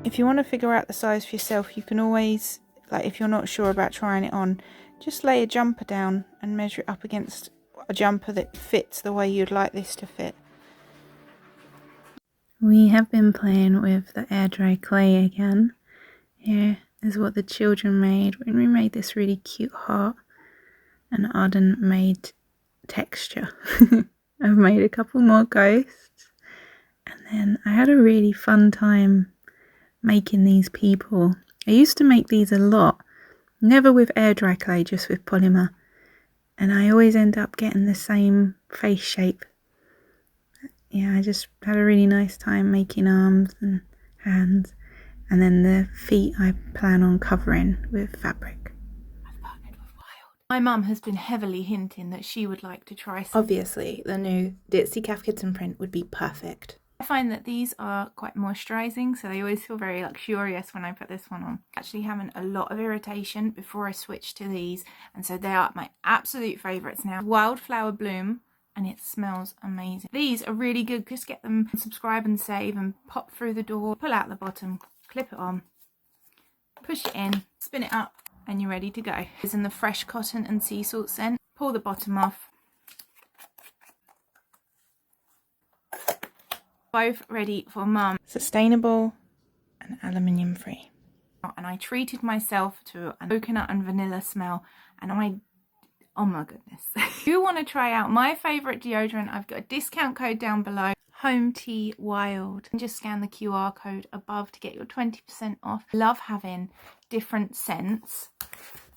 if you want to figure out the size for yourself, you can always, like if you're not sure about trying it on, just lay a jumper down and measure it up against a jumper that fits the way you'd like this to fit. We have been playing with the air dry clay again. Here is what the children made when we made this really cute heart, and Arden made texture. I've made a couple more ghosts, and then I had a really fun time making these people. I used to make these a lot, never with air dry clay, just with polymer, and I always end up getting the same face shape. Yeah, I just had a really nice time making arms and hands, and then the feet I plan on covering with fabric. I've partnered with Wild. My mum has been heavily hinting that she would like to try some. Obviously, the new Ditsy Calf Kitten print would be perfect. I find that these are quite moisturising, so they always feel very luxurious when I put this one on. Actually having a lot of irritation before I switch to these, and so they are my absolute favourites now. Wildflower Bloom, and it smells amazing. These are really good. Just get them, subscribe and save, and pop through the door, pull out the bottom, clip it on, push it in, spin it up, and you're ready to go. It's in the fresh cotton and sea salt scent. Pull the bottom off. Both ready for mum. Sustainable and aluminium free. And I treated myself to a coconut and vanilla smell, and oh my goodness. If you want to try out my favourite deodorant, I've got a discount code down below, HomeTeaWild. And just scan the QR code above to get your 20% off. I love having different scents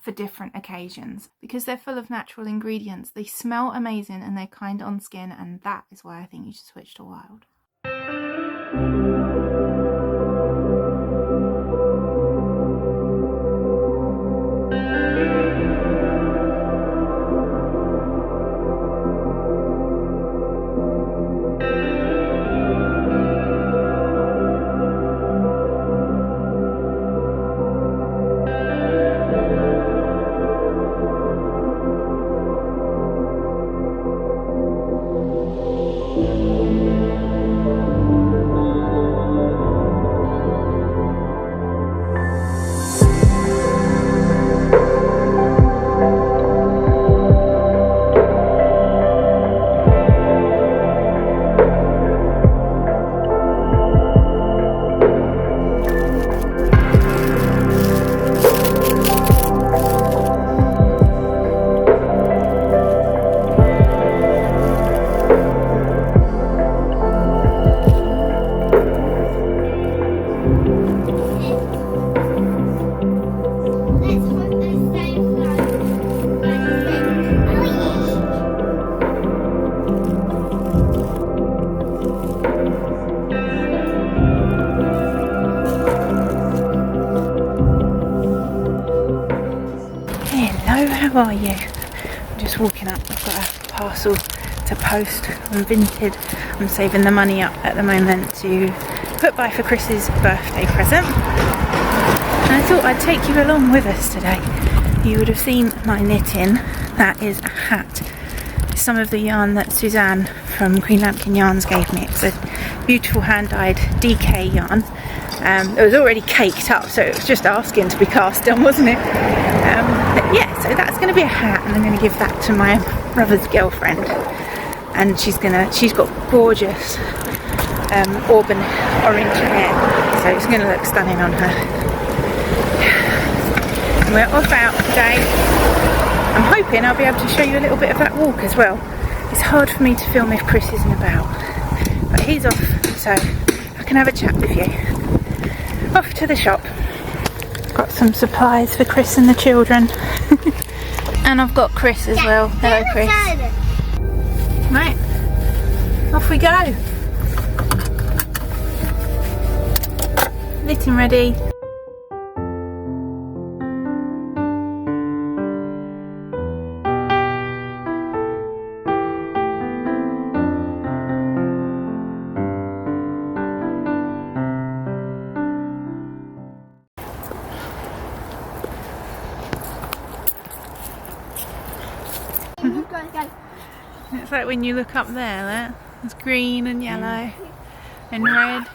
for different occasions because they're full of natural ingredients. They smell amazing and they're kind on skin, and that is why I think you should switch to Wild. How are you? I'm just walking up. I've got a parcel to post on Vinted. I'm saving the money up at the moment to put by for Chris's birthday present. And I thought I'd take you along with us today. You would have seen my knitting. That is a hat. It's some of the yarn that Suzanne from Queen Lampkin Yarns gave me. It's a beautiful hand-dyed DK yarn. It was already caked up, so it was just asking to be cast on, wasn't it? But yeah, so that's going to be a hat, and I'm going to give that to my brother's girlfriend. And she's got gorgeous auburn orange hair, so it's going to look stunning on her. And we're off out today. I'm hoping I'll be able to show you a little bit of that walk as well. It's hard for me to film if Chris isn't about, but he's off, so I can have a chat with you. Off to the shop. Got some supplies for Chris and the children. And I've got Chris as well. Hello, Chris. Right, off we go. Knitting ready. It's like when you look up there, it's green and yellow and red.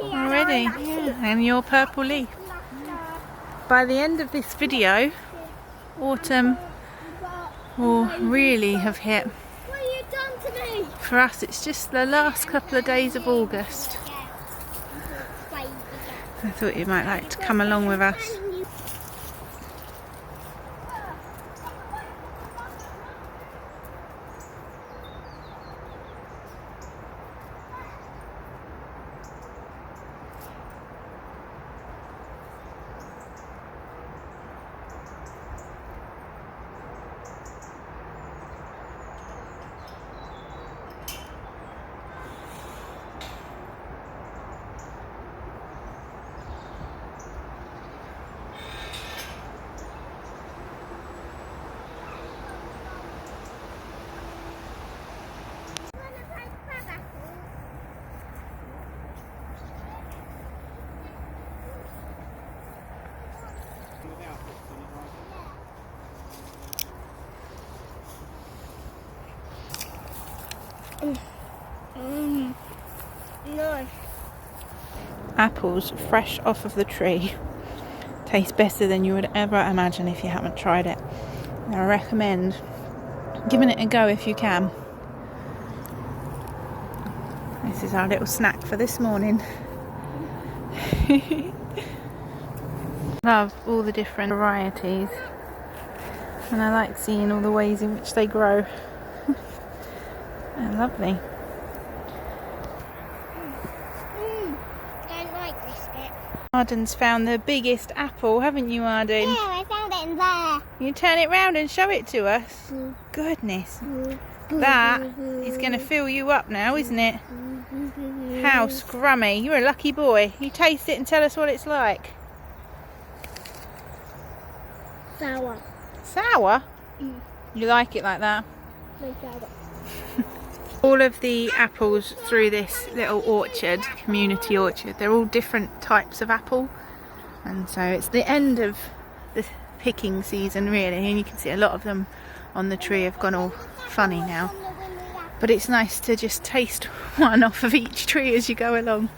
Already? Yeah. And your purple leaf. By the end of this video, autumn will really have hit. What have you done to me? For us, it's just the last couple of days of August. I thought you might like to come along with us. No. Apples fresh off of the tree. Taste better than you would ever imagine if you haven't tried it. I recommend giving it a go if you can. This is our little snack for this morning. Love all the different varieties, and I like seeing all the ways in which they grow. They're lovely. Don't like this bit. Arden's found the biggest apple, haven't you, Arden? Yeah, I found it in there. You turn it round and show it to us. Goodness. That is going to fill you up now, isn't it? How scrummy. You're a lucky boy. You taste it and tell us what it's like. Sour. Sour? You like it like that? No sour. All of the apples through this little orchard, community orchard, they're all different types of apple. And so it's the end of the picking season really, and you can see a lot of them on the tree have gone all funny now. But it's nice to just taste one off of each tree as you go along.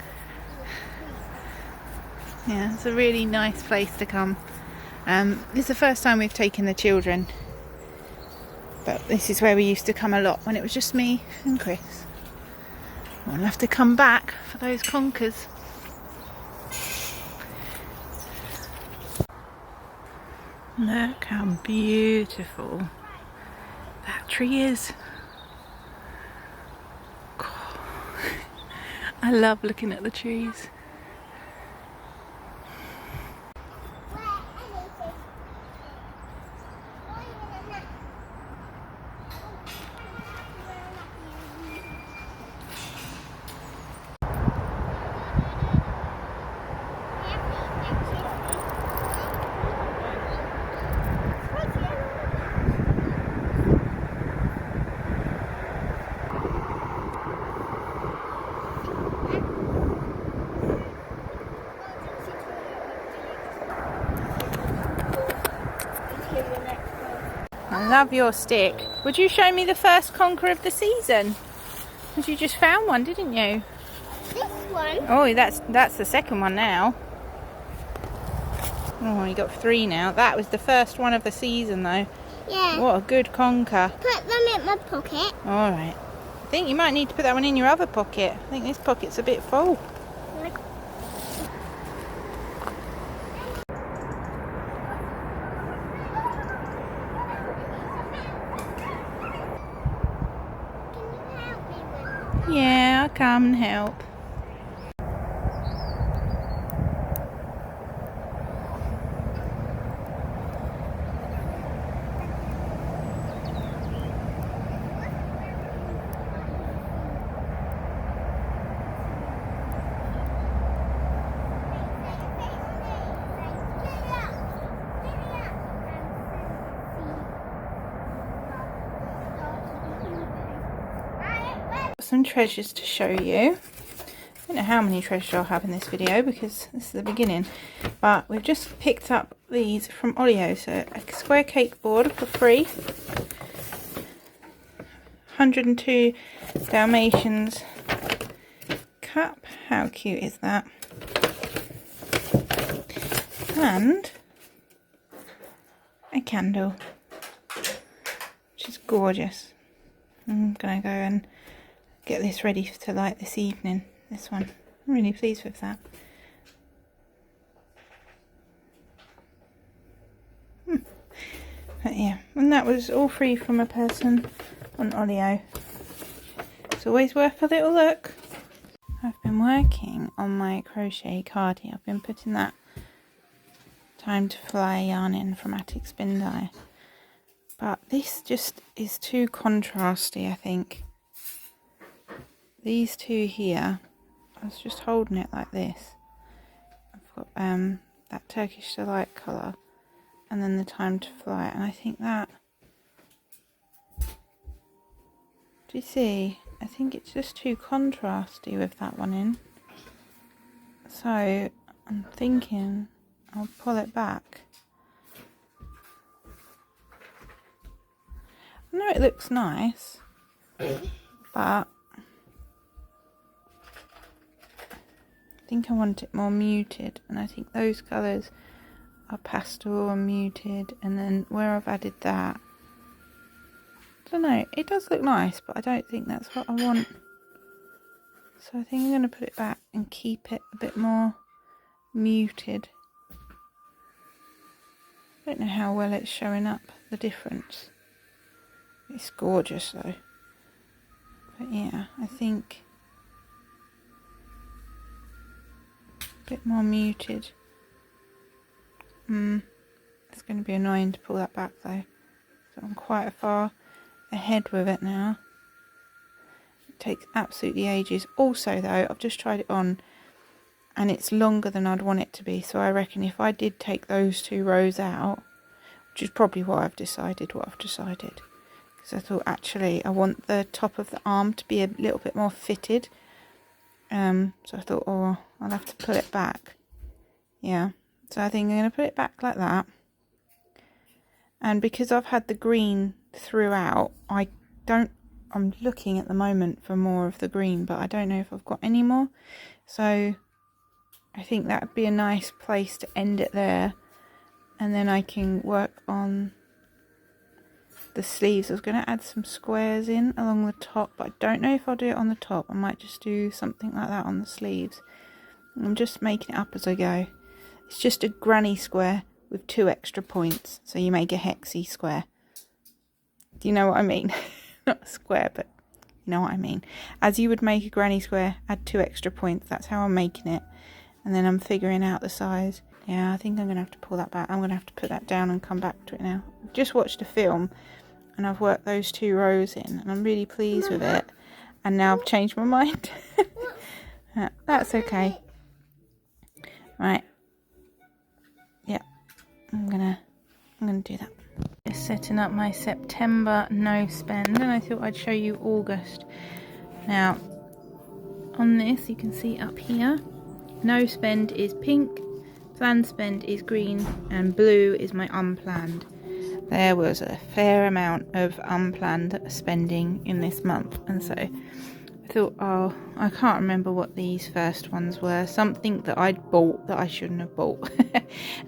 Yeah, it's a really nice place to come. This is the first time we've taken the children, but this is where we used to come a lot when it was just me and Chris. We'll have to come back for those conkers. Look how beautiful that tree is. I love looking at the trees. I love your stick. Would you show me the first conker of the season? Because you just found one, didn't you? This one? Oh, that's the second one now. Oh, you got 3 now. That was the first one of the season though. Yeah. What a good conker. Put them in my pocket. Alright. I think you might need to put that one in your other pocket. I think this pocket's a bit full. Yeah, I'll come and help. Some treasures to show you. I don't know how many treasures I'll have in this video because this is the beginning, but we've just picked up these from Olio. So a square cake board for free, 102 Dalmatians cup. How cute is that? And a candle, which is gorgeous. I'm gonna go and get this ready to light this evening. This one, I'm really pleased with that. But yeah, and that was all free from a person on Olio. It's always worth a little look. I've been working on my crochet cardie. I've been putting that Time to Fly yarn in from Attic Spin Dye. But this just is too contrasty, I think. These two here, I was just holding it like this. I've got that Turkish Delight colour and then the Time to Fly, and I think that, do you see? I think it's just too contrasty with that one in. So I'm thinking I'll pull it back. I know it looks nice, but I think I want it more muted, and I think those colours are pastel and muted, and then where I've added that, I don't know, it does look nice, but I don't think that's what I want. So I think I'm going to put it back and keep it a bit more muted. I don't know how well it's showing up, the difference. It's gorgeous though. But yeah, I think a bit more muted. It's going to be annoying to pull that back though. So I'm quite far ahead with it now. It takes absolutely ages. Also though, I've just tried it on and it's longer than I'd want it to be. So I reckon if I did take those 2 rows out, which is probably what I've decided, because I thought actually I want the top of the arm to be a little bit more fitted. So I thought, oh, I'll have to pull it back. Yeah, so I think I'm going to put it back like that. And because I've had the green throughout, I'm looking at the moment for more of the green, but I don't know if I've got any more. So I think that would be a nice place to end it there. And then I can work on the sleeves. I was going to add some squares in along the top, but I don't know if I'll do it on the top. I might just do something like that on the sleeves. I'm just making it up as I go. It's just a granny square with 2 extra points, so you make a hexy square. Do you know what I mean? Not a square, but you know what I mean. As you would make a granny square, add 2 extra points. That's how I'm making it. And then I'm figuring out the size. Yeah, I think I'm going to have to pull that back. I'm going to have to put that down and come back to it now. I've just watched a film and I've worked those 2 rows in and I'm really pleased with it. And now I've changed my mind. That's okay. Right. Yeah, I'm gonna do that. Just setting up my September no spend, and I thought I'd show you August. Now, on this you can see up here, no spend is pink, planned spend is green, and blue is my unplanned. There was a fair amount of unplanned spending in this month, and so I thought, oh, I can't remember what these first ones were. Something that I'd bought that I shouldn't have bought.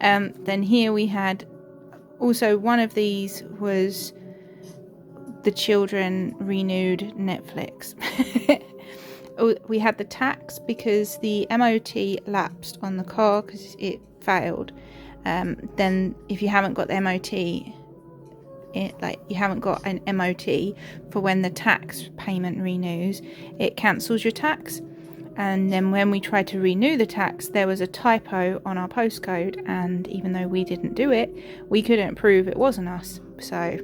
Then here we had, also one of these was the children renewed Netflix. We had the tax because the MOT lapsed on the car because it failed. Then if you haven't got the MOT, you haven't got an MOT for when the tax payment renews, it cancels your tax. And then when we tried to renew the tax, there was a typo on our postcode, and even though we didn't do it, we couldn't prove it wasn't us. So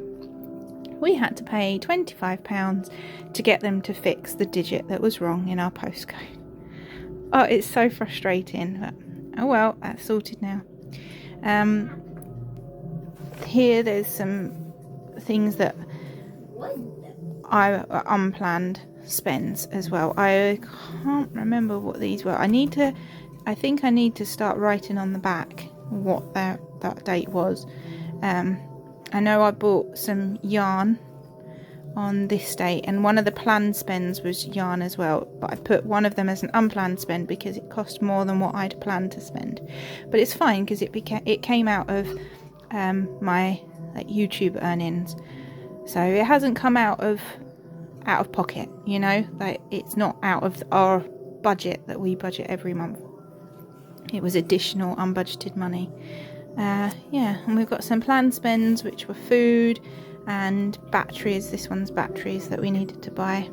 we had to pay £25 to get them to fix the digit that was wrong in our postcode. Oh, it's so frustrating, but oh well, that's sorted now. Here there's some things that I unplanned spends as well. I can't remember what these were. I think I need to start writing on the back what that date was. I know I bought some yarn on this date, and one of the planned spends was yarn as well, but I put one of them as an unplanned spend because it cost more than what I'd planned to spend. But it's fine because it came out of my YouTube earnings, so it hasn't come out of pocket, you know, like it's not out of our budget that we budget every month. It was additional unbudgeted money. Yeah, and we've got some planned spends which were food and batteries. This one's batteries that we needed to buy.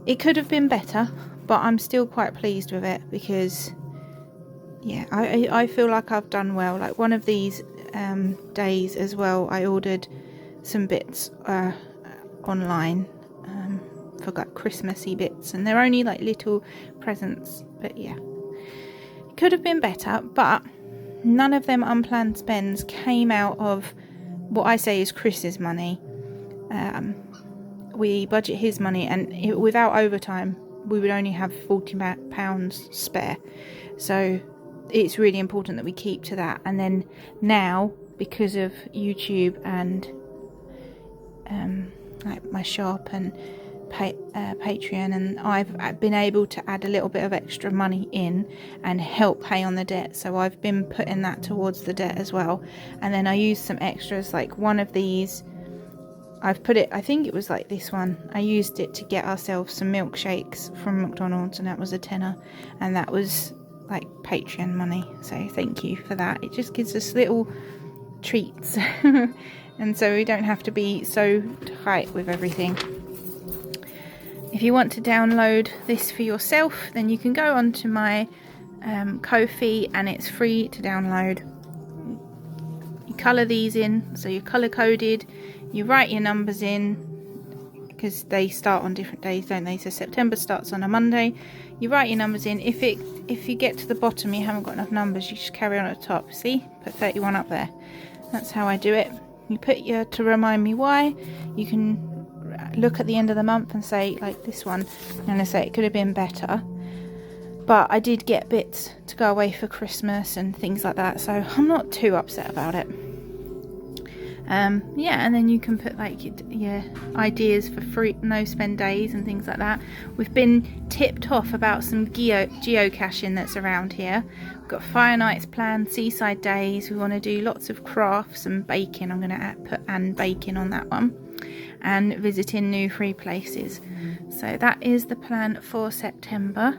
It could have been better, but I'm still quite pleased with it because yeah, I feel like I've done well. Like one of these days as well, I ordered some bits online for like Christmassy bits, and they're only like little presents, but yeah, it could have been better. But none of them unplanned spends came out of what I say is Chris's money. We budget his money, and without overtime we would only have £40 spare, so it's really important that we keep to that. And then now, because of YouTube and like my shop and Patreon, and I've been able to add a little bit of extra money in and help pay on the debt, so I've been putting that towards the debt as well. And then I used some extras, like one of these I've put it, I think it was like this one, I used it to get ourselves some milkshakes from McDonald's, and that was a tenner, and that was like Patreon money, so thank you for that. It just gives us little treats and so we don't have to be so tight with everything. If you want to download this for yourself, then you can go onto my Ko-fi, and it's free to download. You colour these in, so you're colour coded, you write your numbers in, because they start on different days, don't they? So September starts on a Monday. You write your numbers in. If you get to the bottom you haven't got enough numbers, you just carry on at the top. See, put 31 up there. That's how I do it. You put your to remind me why. You can look at the end of the month and say, like this one, I'm going to say it could have been better, but I did get bits to go away for Christmas and things like that, so I'm not too upset about it. Yeah, and then you can put like your ideas for free no spend days and things like that. We've been tipped off about some geocaching that's around here. We've got fire nights planned, seaside days. We want to do lots of crafts and baking. I'm going to put and baking on that one, and visiting new free places. So that is the plan for September,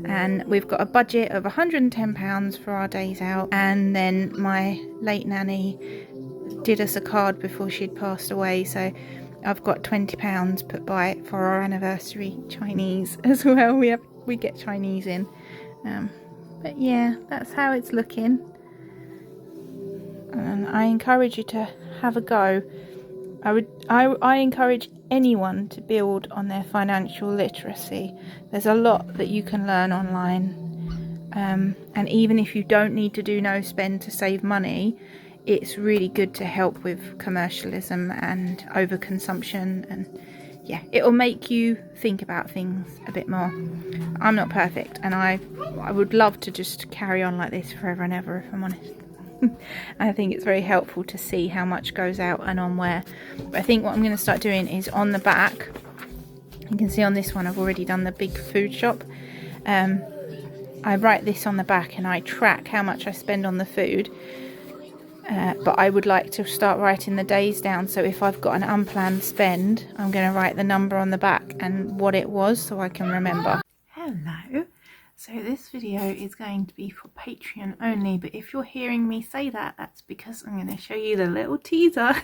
and we've got a budget of £110 for our days out. And then my late nanny did us a card before she'd passed away, so I've got £20 put by it for our anniversary Chinese as well. We get Chinese in, but yeah, that's how it's looking, and I encourage you to have a go. I encourage anyone to build on their financial literacy. There's a lot that you can learn online, and even if you don't need to do no spend to save money, it's really good to help with commercialism and overconsumption, and yeah, it'll make you think about things a bit more. I'm not perfect, and I would love to just carry on like this forever and ever, if I'm honest. I think it's very helpful to see how much goes out and on where. But I think what I'm going to start doing is on the back, you can see on this one I've already done the big food shop. I write this on the back and I track how much I spend on the food. But I would like to start writing the days down, so if I've got an unplanned spend, I'm going to write the number on the back and what it was, so I can remember. Hello, so this video is going to be for Patreon only, but if you're hearing me say that, that's because I'm going to show you the little teaser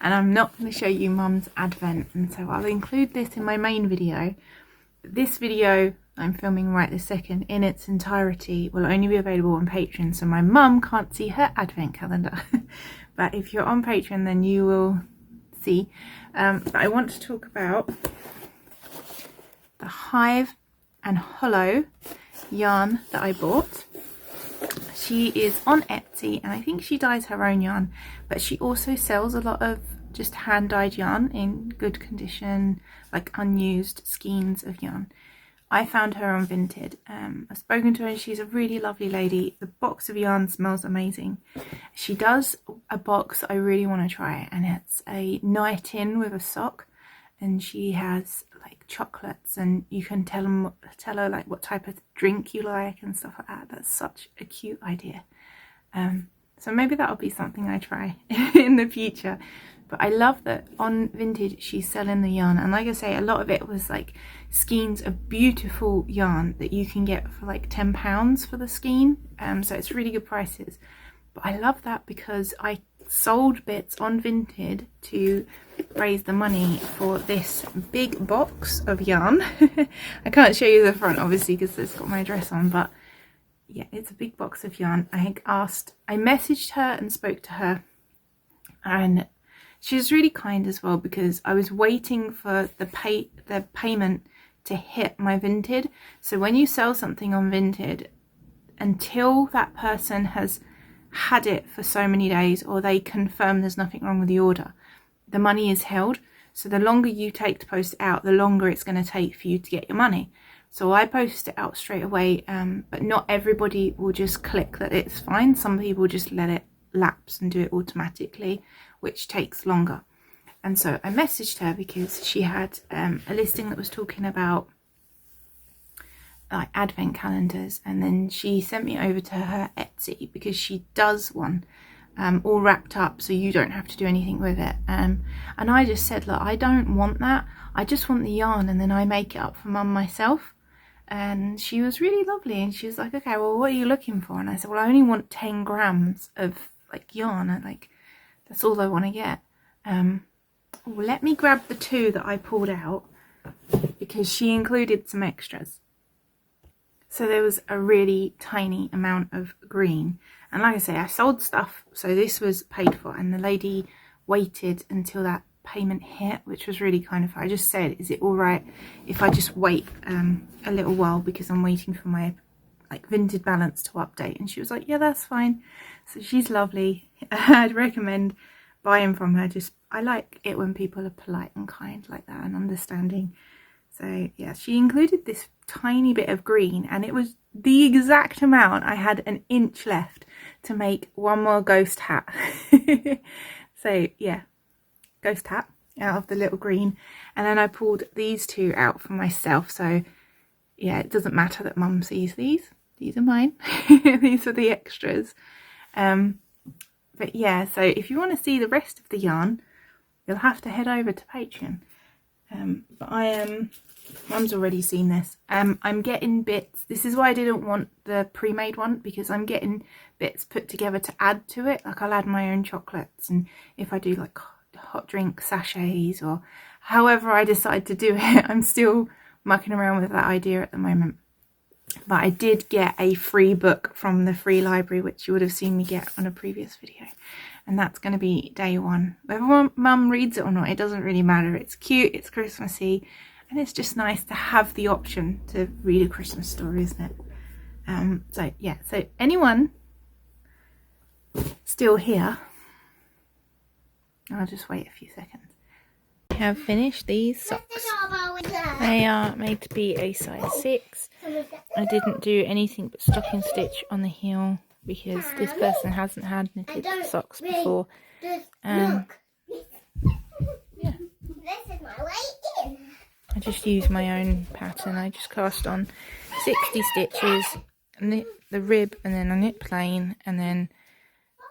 and I'm not going to show you Mum's advent, and so I'll include this in my main video. This video I'm filming right this second in its entirety will only be available on Patreon, so my mum can't see her advent calendar. But if you're on Patreon, then you will see. But I want to talk about the Hive and Hollow yarn that I bought. She is on Etsy, and I think she dyes her own yarn, but she also sells a lot of just hand dyed yarn in good condition, like unused skeins of yarn. I found her on Vinted. I've spoken to her and she's a really lovely lady. The box of yarn smells amazing. She does a box I really want to try, and it's a night in with a sock, and she has like chocolates, and you can tell her like what type of drink you like and stuff like that. That's such a cute idea. So maybe that'll be something I try in the future. But I love that on Vinted she's selling the yarn, and like I say, a lot of it was like skeins of beautiful yarn that you can get for like £10 for the skein. So it's really good prices. But I love that because I sold bits on Vinted to raise the money for this big box of yarn. I can't show you the front obviously because it's got my address on, but yeah, it's a big box of yarn. I messaged her and spoke to her, and she was really kind as well, because I was waiting for the payment to hit my Vinted. So when you sell something on Vinted, until that person has had it for so many days or they confirm there's nothing wrong with the order, the money is held. So the longer you take to post it out, the longer it's going to take for you to get your money. So I post it out straight away, but not everybody will just click that it's fine. Some people just let it lapse and do it automatically, which takes longer. And so I messaged her because she had a listing that was talking about like advent calendars, and then she sent me over to her Etsy because she does one all wrapped up, so you don't have to do anything with it. And I just said, look, I don't want that. I just want the yarn, and then I make it up for mum myself. And she was really lovely, and she was like, okay, well, what are you looking for? And I said, well, I only want 10 grams of like yarn, and like that's all I want to get. Well, let me grab the 2 that I pulled out because she included some extras. So there was a really tiny amount of green, and like I say, I sold stuff, so this was paid for, and the lady waited until that payment hit, which was really kind of her. I just said, is it all right if I just wait a little while because I'm waiting for my like Vinted balance to update? And she was like, yeah, that's fine. So she's lovely. I'd recommend buying from her. Just I like it when people are polite and kind like that and understanding. So yeah, she included this tiny bit of green, and it was the exact amount. I had an inch left to make one more ghost hat. So yeah, ghost hat out of the little green, and then I pulled these 2 out for myself. So yeah, it doesn't matter that mum sees these are mine. These are the extras. But yeah, so if you want to see the rest of the yarn, you'll have to head over to Patreon. But mum's already seen this. I'm getting bits. This is why I didn't want the pre-made one, because I'm getting bits put together to add to it. Like I'll add my own chocolates, and if I do like hot drink sachets or however I decide to do it, I'm still mucking around with that idea at the moment. But I did get a free book from the free library, which you would have seen me get on a previous video, and that's going to be day 1. Whether mum reads it or not, it doesn't really matter. It's cute, it's Christmassy, and it's just nice to have the option to read a Christmas story, isn't it? So yeah, so anyone still here, I'll just wait a few seconds. I have finished these socks. They are made to be a size 6. I didn't do anything but stocking stitch on the heel because this person hasn't had knitted socks before. Yeah. I just used my own pattern. I just cast on 60 stitches, knit the rib, and then I knit plain, and then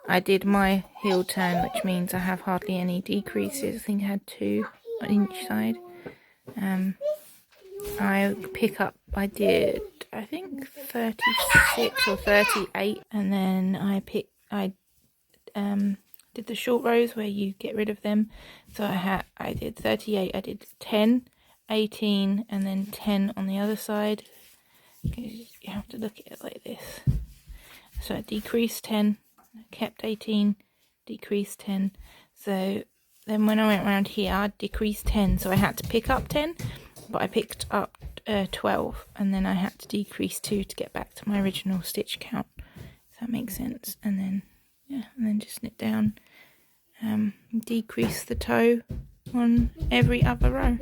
I did my heel turn, which means I have hardly any decreases. I think I had 2 on each side. I pick up, I did I think 36 or 38, and then I did the short rows where you get rid of them. So I did 38, I did 10, 18, and then 10 on the other side. You have to look at it like this. So I decreased 10, kept 18, decreased 10. So then when I went around here, I decreased 10, so I had to pick up 10, but I picked up 12, and then I had to decrease 2 to get back to my original stitch count, if that makes sense. And then yeah, and then just knit down, decrease the toe on every other row.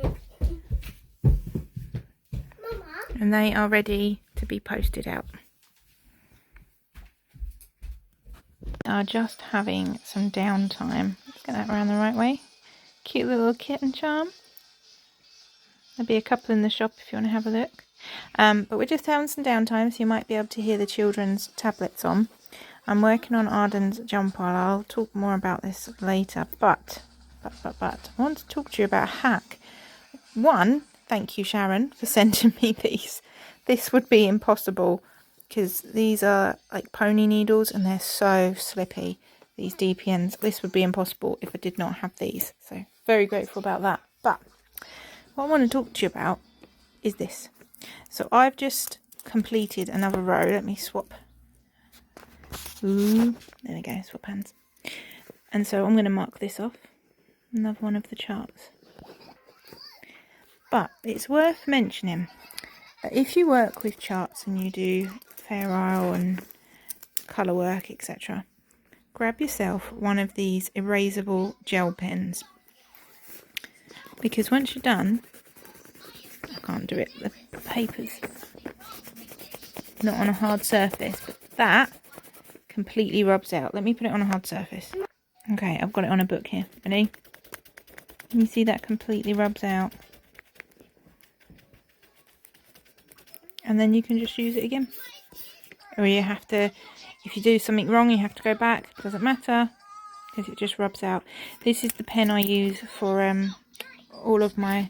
and they are ready to be posted out. Are just having some downtime. Let's get that around the right way. Cute little kitten charm. There'll be a couple in the shop if you want to have a look. But we're just having some downtime, so you might be able to hear the children's tablets on. I'm working on Arden's jumper. I'll talk more about this later, but I want to talk to you about a hack. One, thank you Sharon for sending me these. This would be impossible because these are like pony needles and they're so slippy, these DPNs. This would be impossible if I did not have these, so very grateful about that. But what I want to talk to you about is this. So I've just completed another row. Let me swap. Ooh, there we go, swap hands. And so I'm going to mark this off. Another one of the charts. But it's worth mentioning that if you work with charts and you do Fair Isle and colour work, etc., grab yourself one of these erasable gel pens. Because once you're done, I can't do it, the paper's not on a hard surface, but that completely rubs out. Let me put it on a hard surface. Okay, I've got it on a book here. Ready? Can you see that completely rubs out? And then you can just use it again. Or you have to, if you do something wrong, you have to go back. It doesn't matter, because it just rubs out. This is the pen I use for all of my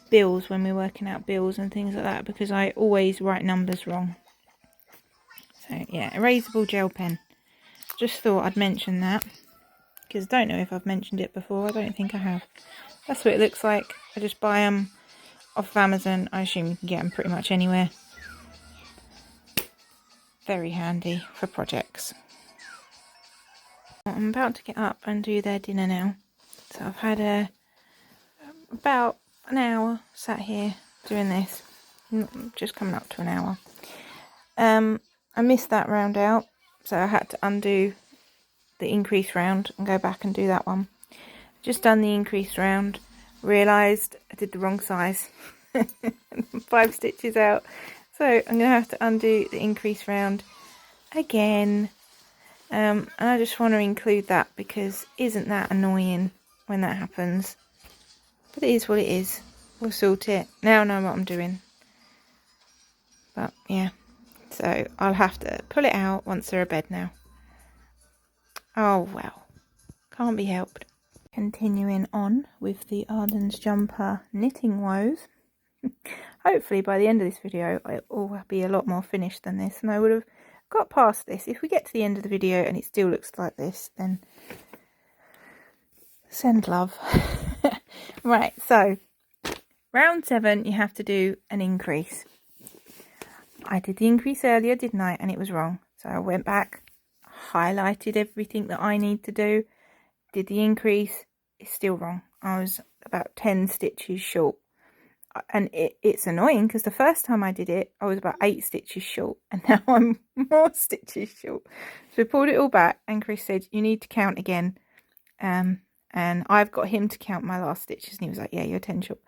bills, when we're working out bills and things like that, because I always write numbers wrong. So yeah, erasable gel pen. Just thought I'd mention that, because I don't know if I've mentioned it before. I don't think I have. That's what it looks like. I just buy them off of Amazon. I assume you can get them pretty much anywhere. Very handy for projects. I'm about to get up and do their dinner now. So I've had about an hour sat here doing this. Just coming up to an hour. I missed that round out, so I had to undo the increase round and go back and do that one. Just done the increase round, realised I did the wrong size. 5 stitches out, so I'm going to have to undo the increase round again. And I just want to include that, because isn't that annoying when that happens? But it is what it is. We'll sort it. Now I know what I'm doing. But yeah, so I'll have to pull it out once they're abed now. Oh well, can't be helped. Continuing on with the Arden's jumper knitting woes. Hopefully by the end of this video it will be a lot more finished than this, and I would have got past this. If we get to the end of the video and it still looks like this, then send love. Right, so round 7 you have to do an increase. I did the increase earlier, didn't I? And it was wrong. So I went back, highlighted everything that I need to do, did the increase. It's still wrong. I was about 10 stitches short. And it's annoying, because the first time I did it, I was about 8 stitches short. And now I'm more stitches short. So we pulled it all back, and Chris said, you need to count again. And I've got him to count my last stitches, and he was like, yeah, you're 10 short.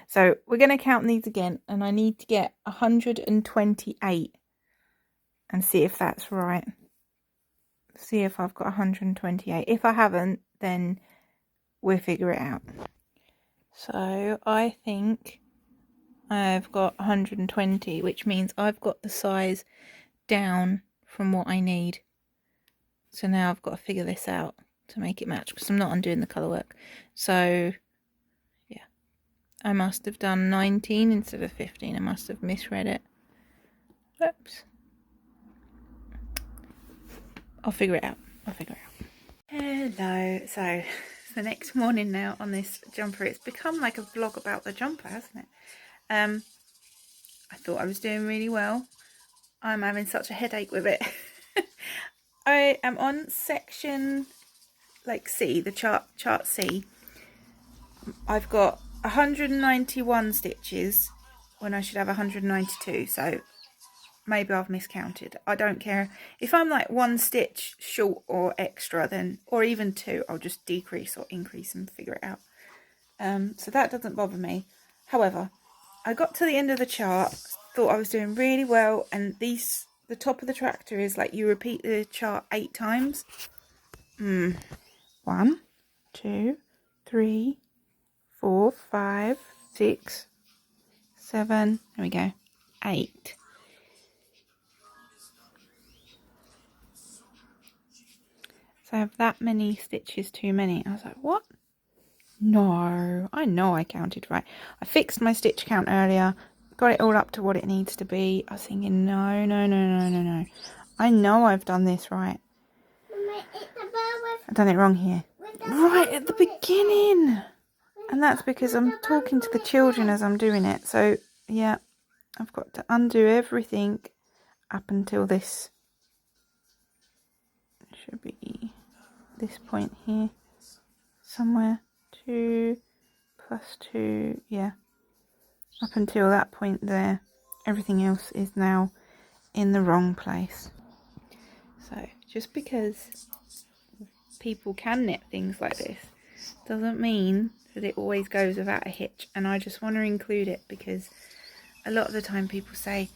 So we're going to count these again, and I need to get 128 and see if that's right. See if I've got 128. If I haven't, then we'll figure it out. So I think I've got 120, which means I've got the size down from what I need. So now I've got to figure this out to make it match, because I'm not undoing the colour work. So yeah, I must have done 19 instead of 15. I must have misread it. Oops. I'll figure it out. Hello. So it's the next morning now on this jumper. It's become like a vlog about the jumper, hasn't it? I thought I was doing really well. I'm having such a headache with it. I am on section like C, the chart C. I've got 191 stitches when I should have 192, so maybe I've miscounted. I don't care if I'm like 1 stitch short or extra, then, or even 2, I'll just decrease or increase and figure it out. So that doesn't bother me. However, I got to the end of the chart thought I was doing really well, and the top of the tractor is like you repeat the chart 8 times. 1, 2, 3, 4, 5, 6, 7, there we go, 8. So I have that many stitches too many. I was like, what? No, I know I counted right. I fixed my stitch count earlier, got it all up to what it needs to be. I was thinking, no. I know I've done this right. I've done it wrong here. Right at the beginning. And that's because I'm talking to the children as I'm doing it. So, yeah, I've got to undo everything up until this. It should be this point here. Somewhere. 2 plus 2, yeah. Up until that point there, everything else is now in the wrong place. So, just because people can knit things like this doesn't mean that it always goes without a hitch, and I just want to include it because a lot of the time people say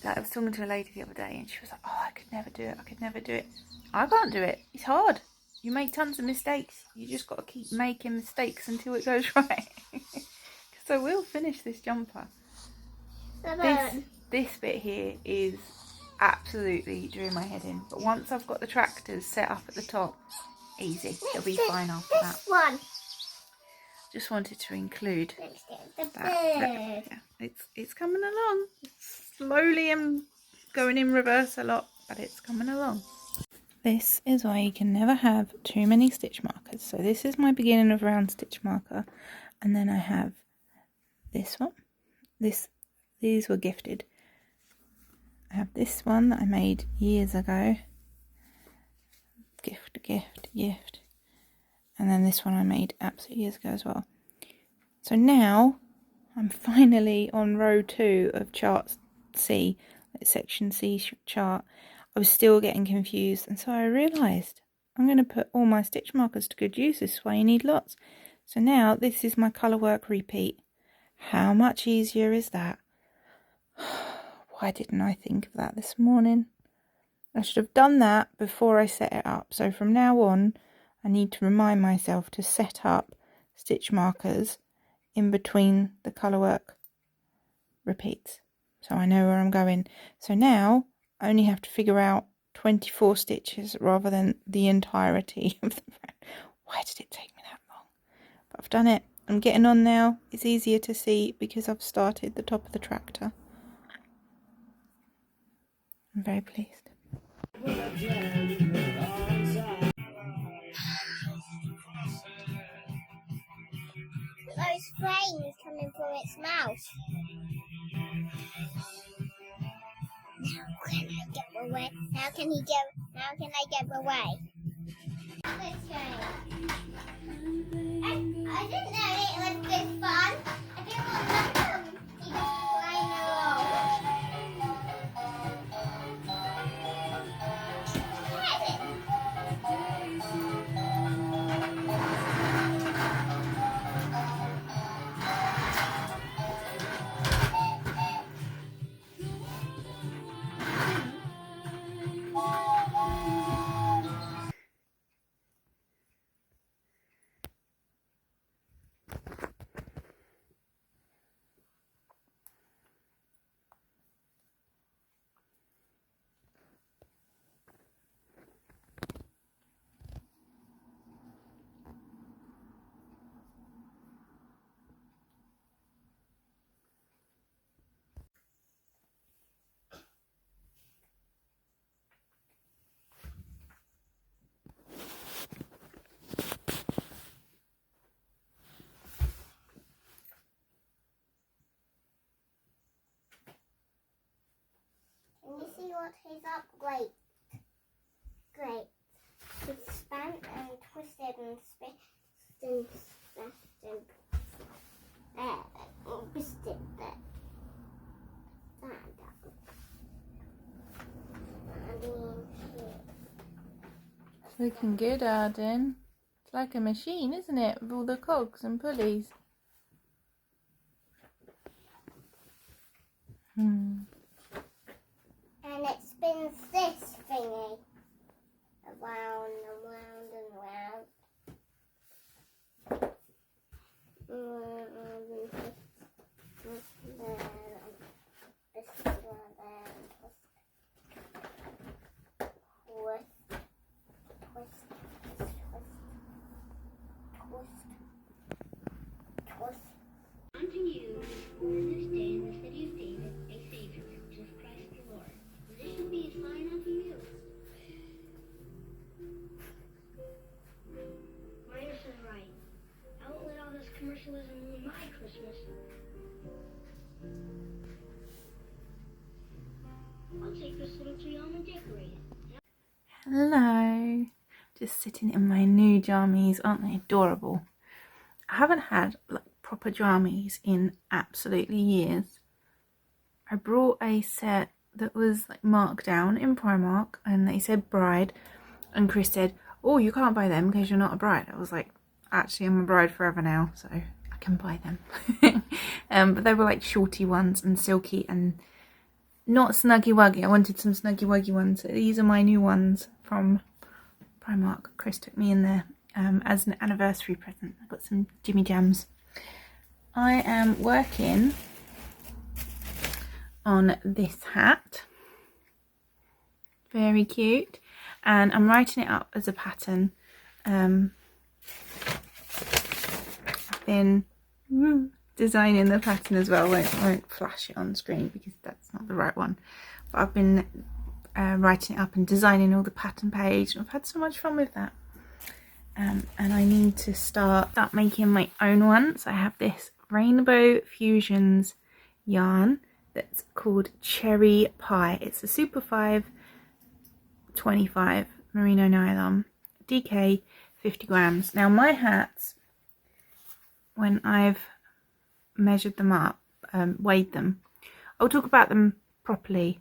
that. I was talking to a lady the other day and she was like, oh, I could never do it, I can't do it, it's hard, you make tons of mistakes, you just got to keep making mistakes until it goes right. So we'll finish this jumper. This bit here is absolutely doing my head in, but once I've got the tractors set up at the top, easy, it'll be fine after that. This one. Just wanted to include that. Yeah, it's coming along. Slowly and going in reverse a lot, but it's coming along. This is why you can never have too many stitch markers. So this is my beginning of round stitch marker, and then I have this one. These were gifted. I have this one that I made years ago. Gift. And then this one I made absolutely years ago as well. So now I'm finally on row 2 of chart C, section C chart. I was still getting confused, and so I realised I'm going to put all my stitch markers to good use. This is why you need lots. So now this is my colour work repeat. How much easier is that? Why didn't I think of that this morning? I should have done that before I set it up. So from now on, I need to remind myself to set up stitch markers in between the colour work repeats, so I know where I'm going. So now I only have to figure out 24 stitches rather than the entirety of the round. Why did it take me that long? But I've done it. I'm getting on now. It's easier to see because I've started the top of the tractor. I'm very pleased. Those flames coming from its mouth. How can I get away? This way. I didn't know it was this fun. I didn't want them to just flying along. Can you see what is up? Great. It's spun and twisted and twisted there. It's looking good, Arden. It's like a machine, isn't it? With all the cogs and pulleys. Mm. And it spins this thingy around and round and round. This one there. Twist, twist. Unto you, for this day in the city of David, a Savior, which is Christ the Lord. This shall be a sign unto you. Minus is right. I won't let all this commercialism ruin my Christmas. I'll take this little tree home and decorate it. Hello. Just sitting in my new jammies. Aren't they adorable? I haven't had like proper jammies in absolutely years. I brought a set that was like marked down in Primark, and they said bride, and Chris said, oh, you can't buy them because you're not a bride. I was like, actually I'm a bride forever now, so I can buy them. But they were like shorty ones and silky and not snuggy wuggy. I wanted some snuggy wuggy ones. So these are my new ones from Primark. Chris took me in there as an anniversary present. I got some Jimmy Jams. I am working on this hat. Very cute. And I'm writing it up as a pattern. I've been designing the pattern as well. I won't flash it on screen because that's not the right one. But I've been writing it up and designing all the pattern page. I've had so much fun with that. And I need to start making my own ones. I have this Rainbow Fusions yarn that's called Cherry Pie. It's a Super 5 25 merino nylon, DK 50 grams. Now my hats, when I've measured them up, weighed them, I'll talk about them properly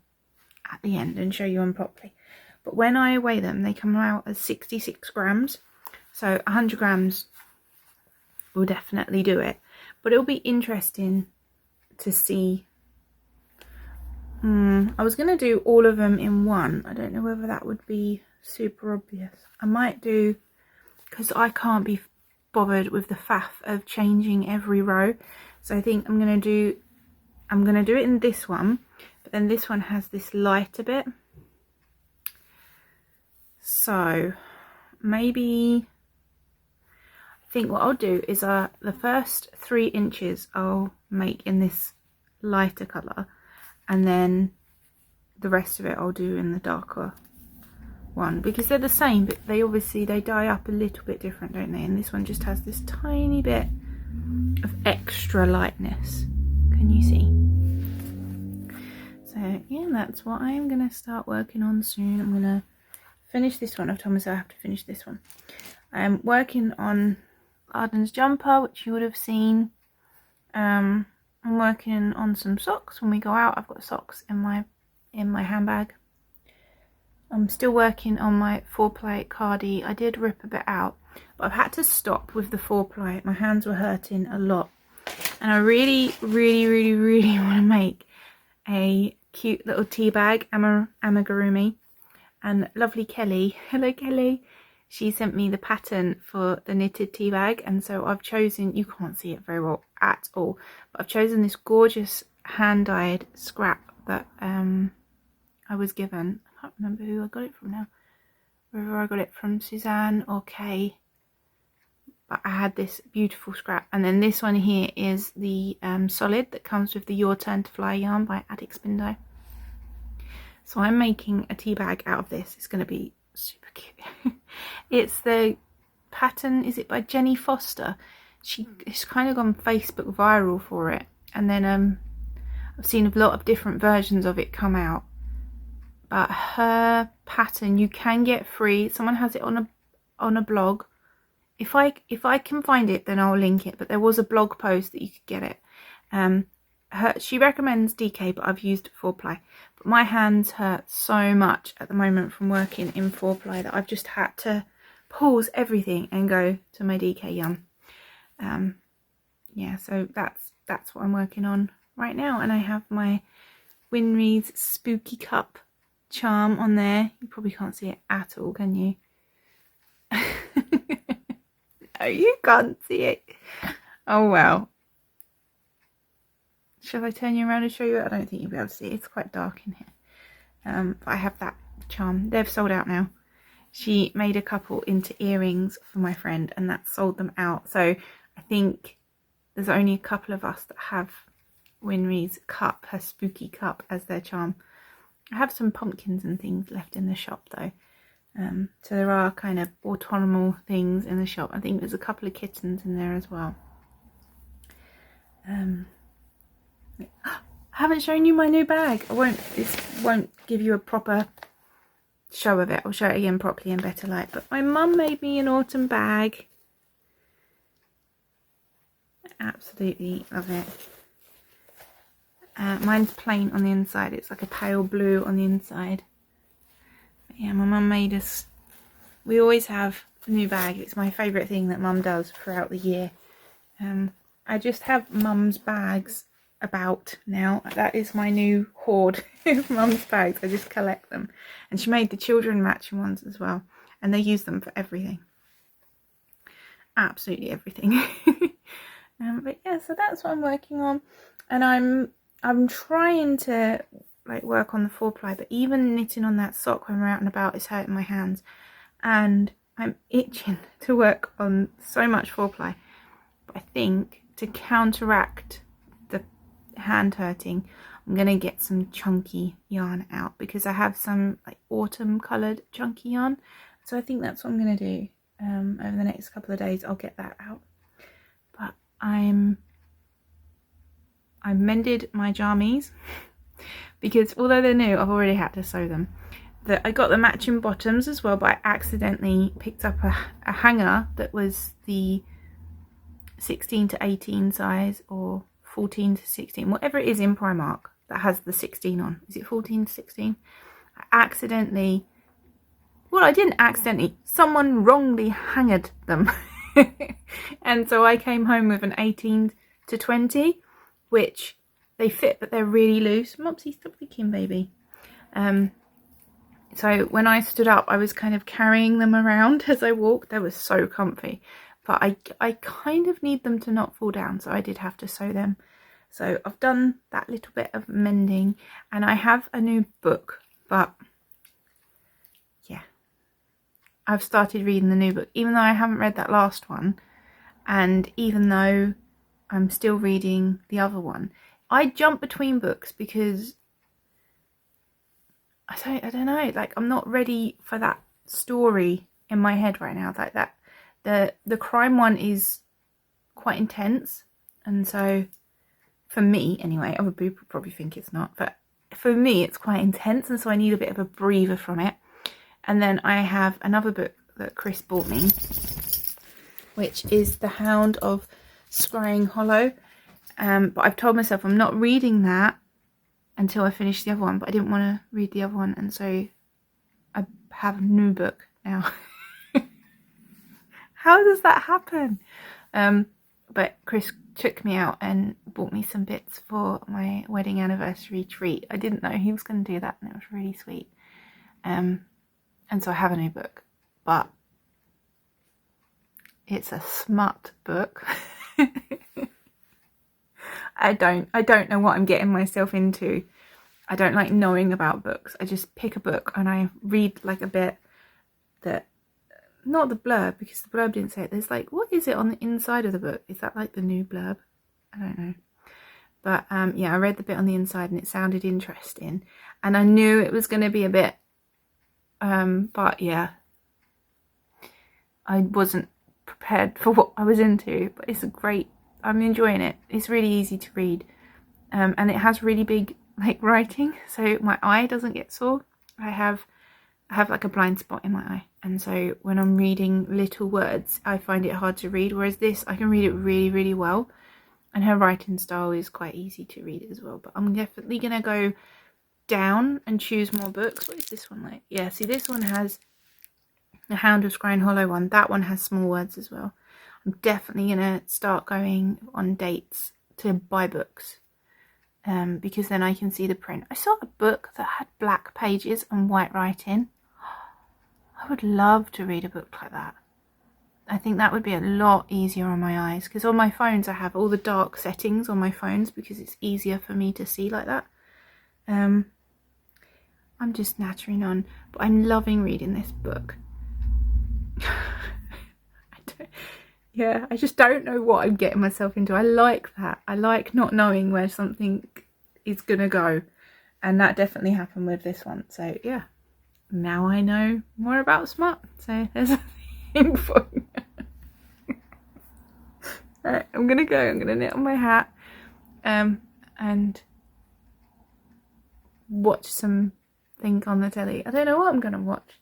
at the end and show you them properly. But when I weigh them, they come out as 66 grams. So 100 grams will definitely do it. But it'll be interesting to see. I was going to do all of them in one. I don't know whether that would be super obvious. I might do, because I can't be bothered with the faff of changing every row. So I think I'm going to do it in this one. But then this one has this lighter bit. So maybe, I think what I'll do is the first 3 inches I'll make in this lighter colour, and then the rest of it I'll do in the darker one, because they're the same, but they dye up a little bit different, don't they? And this one just has this tiny bit of extra lightness. Can you see? So yeah, that's what I am going to start working on soon. I'm going to finish this one. I've told myself I have to finish this one. I'm working on Arden's jumper, which you would have seen. I'm working on some socks when we go out. I've got socks in my handbag. I'm still working on my 4-ply cardie. I did rip a bit out, but I've had to stop with the 4-ply. My hands were hurting a lot, and I really want to make a cute little tea bag, amigurumi. And lovely Kelly, hello Kelly, she sent me the pattern for the knitted tea bag, and so I've chosen, you can't see it very well at all, but I've chosen this gorgeous hand-dyed scrap that I was given. I can't remember who I got it from now, whether I got it from Suzanne or Kay, but I had this beautiful scrap. And then this one here is the solid that comes with the Your Turn to Fly yarn by Addicts Bindo. So I'm making a tea bag out of this. It's going to be super cute. It's the pattern, is it by Jenny Foster? She's kind of gone Facebook viral for it, and then I've seen a lot of different versions of it come out. But her pattern you can get free. Someone has it on a blog. If I can find it, then I'll link it. But there was a blog post that you could get it. She recommends DK, but I've used 4-ply. But my hands hurt so much at the moment from working in 4-ply that I've just had to pause everything and go to my DK yarn. Yeah, so that's what I'm working on right now. And I have my Winry's Spooky Cup charm on there. You probably can't see it at all, can you? No, you can't see it. Oh well. Shall I turn you around and show you it? I don't think you'll be able to see it. It's quite dark in here. But I have that charm. They've sold out now. She made a couple into earrings for my friend and that sold them out. So I think there's only a couple of us that have Winry's cup, her spooky cup, as their charm. I have some pumpkins and things left in the shop though. So there are kind of autumnal things in the shop. I think there's a couple of kittens in there as well. I haven't shown you my new bag. This won't give you a proper show of it. I'll show it again properly in better light. But my mum made me an autumn bag. I absolutely love it. Mine's plain on the inside. It's like a pale blue on the inside. But yeah, my mum made us. We always have a new bag. It's my favourite thing that mum does throughout the year. I just have mum's bags about now. That is my new hoard of mum's bags. I just collect them. And she made the children matching ones as well. And they use them for everything. Absolutely everything. But yeah, so that's what I'm working on. And I'm trying to like work on the 4-ply, but even knitting on that sock when we're out and about is hurting my hands. And I'm itching to work on so much 4-ply. But I think to counteract the hand hurting, I'm going to get some chunky yarn out because I have some like autumn coloured chunky yarn. So I think that's what I'm going to do over the next couple of days. I'll get that out. But I mended my jammies because although they're new, I've already had to sew them. I got the matching bottoms as well, but I accidentally picked up a hanger that was the 16 to 18 size or 14 to 16, whatever it is in Primark that has the 16 on. Is it 14 to 16? I didn't accidentally, someone wrongly hanged them. And so I came home with an 18 to 20, which they fit, but they're really loose. Mopsy, stop leaking, baby. So when I stood up, I was kind of carrying them around as I walked. They were so comfy. But I kind of need them to not fall down, so I did have to sew them. So I've done that little bit of mending, and I have a new book, but yeah. I've started reading the new book, even though I haven't read that last one, and even though I'm still reading the other one. I jump between books because I don't know, like I'm not ready for that story in my head right now. Like that the crime one is quite intense, and so for me anyway, other people probably think it's not, but for me it's quite intense, and so I need a bit of a breather from it. And then I have another book that Chris bought me, which is The Hound of Scrying Hollow. But I've told myself I'm not reading that until I finish the other one, but I didn't want to read the other one, and so I have a new book now. How does that happen? But Chris took me out and bought me some bits for my wedding anniversary treat. I didn't know he was going to do that, and it was really sweet. And so I have a new book, but it's a smut book. I don't know what I'm getting myself into. I don't like knowing about books. I just pick a book and I read like a bit that, not the blurb, because the blurb didn't say it. There's like, what is it on the inside of the book? Is that like the new blurb? I don't know. But yeah, I read the bit on the inside and it sounded interesting. And I knew it was going to be a bit, but yeah, I wasn't prepared for what I was into. But it's a great, I'm enjoying it. It's really easy to read. And it has really big like writing, so my eye doesn't get sore. I have like a blind spot in my eye, and so when I'm reading little words I find it hard to read, whereas this I can read it really, really well, and her writing style is quite easy to read as well. But I'm definitely gonna go down and choose more books. What is this one like? Yeah, see, this one has the Hound of Scrying Hollow one. That one has small words as well. I'm definitely gonna start going on dates to buy books. because then I can see the print. I saw a book that had black pages and white writing. I would love to read a book like that. I think that would be a lot easier on my eyes, because on my phones I have all the dark settings on my phones because it's easier for me to see like that. I'm just nattering on, but I'm loving reading this book. I just don't know what I'm getting myself into. I like that. I like not knowing where something is gonna go, and that definitely happened with this one. So yeah, now I know more about smut. So there's a thing for you. Alright, I'm gonna go. I'm gonna knit on my hat, and watch some thing on the telly. I don't know what I'm gonna watch.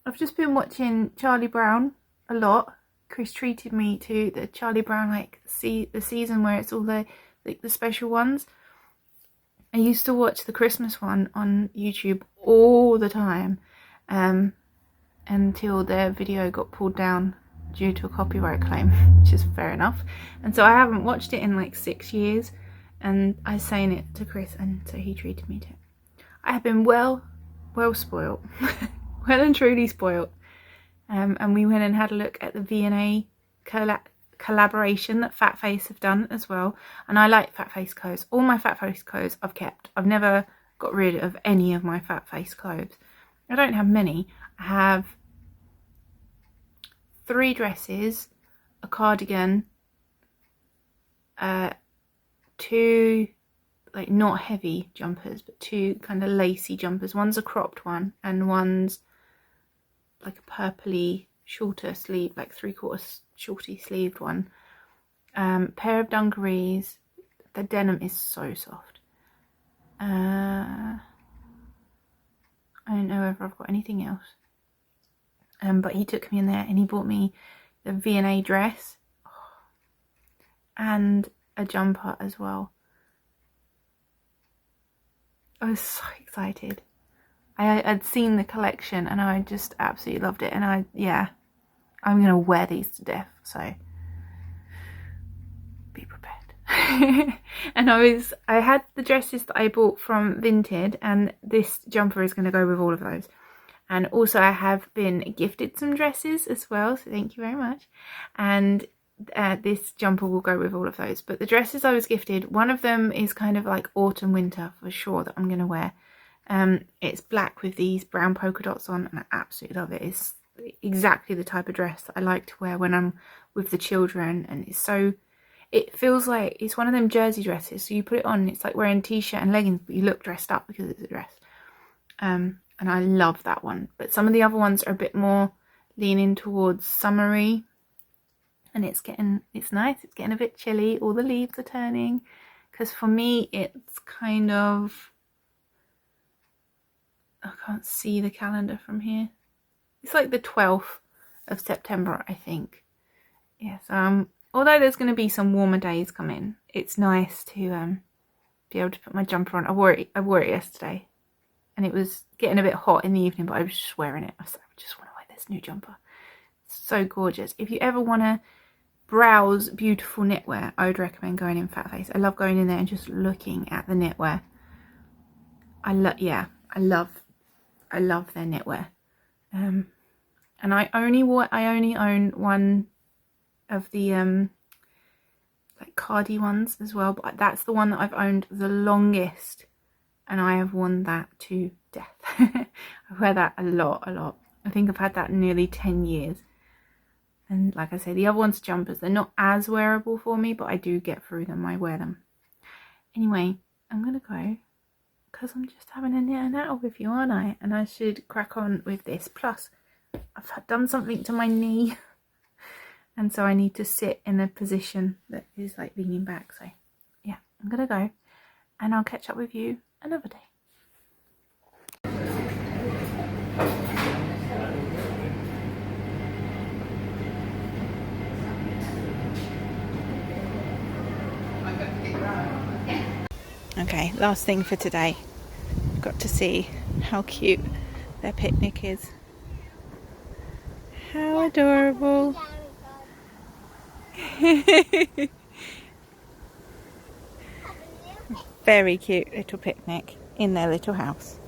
I've just been watching Charlie Brown a lot. Chris treated me to the Charlie Brown, like, the season where it's all the special ones. I used to watch the Christmas one on YouTube all the time, until their video got pulled down due to a copyright claim, which is fair enough. And so I haven't watched it in like 6 years, and I was saying it to Chris, and so he treated me to it. I have been well spoiled, well and truly spoiled. And we went and had a look at the V&A collaboration that Fat Face have done as well. And I like Fat Face clothes. All my Fat Face clothes I've kept. I've never got rid of any of my Fat Face clothes. I don't have many. I have 3 dresses, a cardigan, 2 like not heavy jumpers, but 2 kind of lacy jumpers. One's a cropped one, and one's like a purpley shorter sleeve, like 3/4 shorty sleeved one. Pair of dungarees. The denim is so soft. I don't know whether I've got anything else. But he took me in there and he bought me the V&A dress and a jumper as well. I was so excited. I'd seen the collection and I just absolutely loved it, and I'm gonna wear these to death, so be prepared. And I had the dresses that I bought from Vinted, and this jumper is going to go with all of those. And also I have been gifted some dresses as well, so thank you very much. And this jumper will go with all of those. But the dresses I was gifted, one of them is kind of like autumn winter for sure that I'm going to wear. It's black with these brown polka dots on, and I absolutely love it. It's exactly the type of dress that I like to wear when I'm with the children, and it feels like it's one of them jersey dresses, so you put it on and it's like wearing a t-shirt and leggings, but you look dressed up because it's a dress. And I love that one. But some of the other ones are a bit more leaning towards summery, and it's nice. It's getting a bit chilly. All the leaves are turning, because for me it's kind of, I can't see the calendar from here. It's like the 12th of September, I think. Yes. Although there's going to be some warmer days coming, it's nice to be able to put my jumper on. I wore it yesterday, and it was getting a bit hot in the evening, but I was just wearing it. I was like, I just want to wear this new jumper. It's so gorgeous. If you ever want to browse beautiful knitwear, I would recommend going in Fat Face. I love going in there and just looking at the knitwear. I love their knitwear. And I only own one of the like cardi ones as well, but that's the one that I've owned the longest, and I have worn that to death. I wear that a lot. I think I've had that nearly 10 years. And like I say, the other ones are jumpers. They're not as wearable for me, but I do get through them. I wear them. Anyway, I'm gonna go, because I'm just having a knit and natter with you, aren't I? And I should crack on with this. Plus, I've done something to my knee, and so I need to sit in a position that is like leaning back. So yeah, I'm gonna go, and I'll catch up with you another day. Okay, last thing for today. Got to see how cute their picnic is. How adorable. Very cute little picnic in their little house.